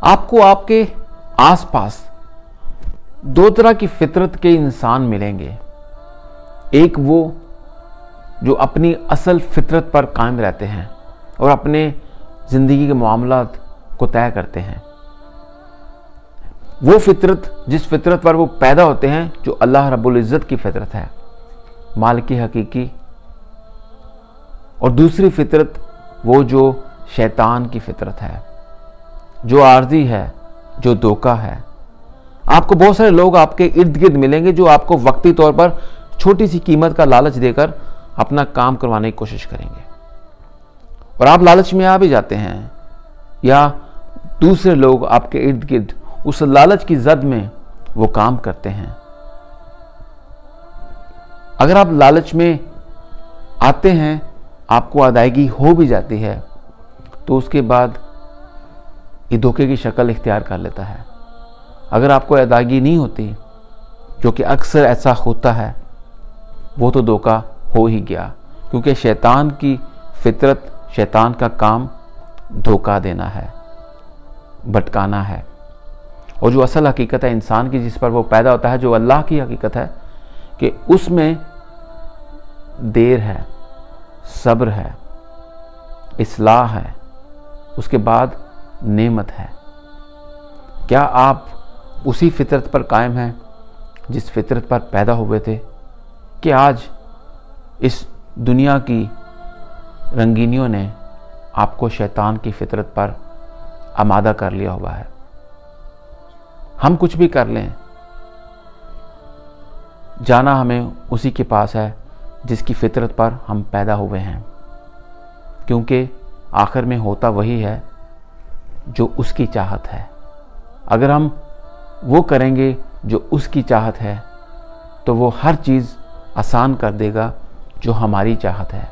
आपको आपके आसपास दो तरह की फितरत के इंसान मिलेंगे। एक वो जो अपनी असल फितरत पर कायम रहते हैं और अपने ज़िंदगी के मामलात को तय करते हैं। वो फितरत जिस फितरत पर वो पैदा होते हैं जो अल्लाह रब्बुल इज़्ज़त की फितरत है, मालिक हकीकी। और दूसरी फितरत वो जो शैतान की फितरत है, जो आर्जी है, जो धोखा है। आपको बहुत सारे लोग आपके इर्द गिर्द मिलेंगे जो आपको वक्ती तौर पर छोटी सी कीमत का लालच देकर अपना काम करवाने की कोशिश करेंगे और आप लालच में आ भी जाते हैं, या दूसरे लोग आपके इर्द गिर्द उस लालच की जद में वो काम करते हैं। अगर आप लालच में आते हैं, आपको अदायगी हो भी जाती है, तो उसके बाद ये धोखे की शक्ल इख्तियार कर लेता है। अगर आपको अदायगी नहीं होती, जो कि अक्सर ऐसा होता है, वो तो धोखा हो ही गया, क्योंकि शैतान की फितरत, शैतान का काम धोखा देना है, भटकाना है। और जो असल हकीकत है इंसान की, जिस पर वो पैदा होता है, जो अल्लाह की हकीकत है, कि उसमें देर है, सब्र है, इस्लाह है, उसके बाद नेमत है। क्या आप उसी फितरत पर कायम हैं जिस फितरत पर पैदा हुए थे, कि आज इस दुनिया की रंगीनियों ने आपको शैतान की फितरत पर आमादा कर लिया हुआ है? हम कुछ भी कर लें, जाना हमें उसी के पास है जिसकी फितरत पर हम पैदा हुए हैं, क्योंकि आखिर में होता वही है जो उसकी चाहत है। अगर हम वो करेंगे जो उसकी चाहत है, तो वो हर चीज़ आसान कर देगा जो हमारी चाहत है।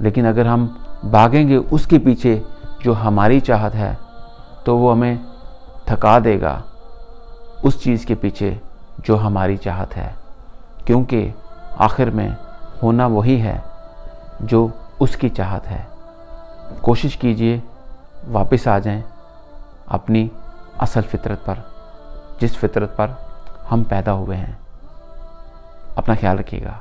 लेकिन अगर हम भागेंगे उसके पीछे जो हमारी चाहत है, तो वो हमें थका देगा उस चीज़ के पीछे जो हमारी चाहत है, क्योंकि आखिर में होना वही है जो उसकी चाहत है। कोशिश कीजिए वापस आ जाएं अपनी असल फितरत पर, जिस फितरत पर हम पैदा हुए हैं। अपना ख्याल रखिएगा।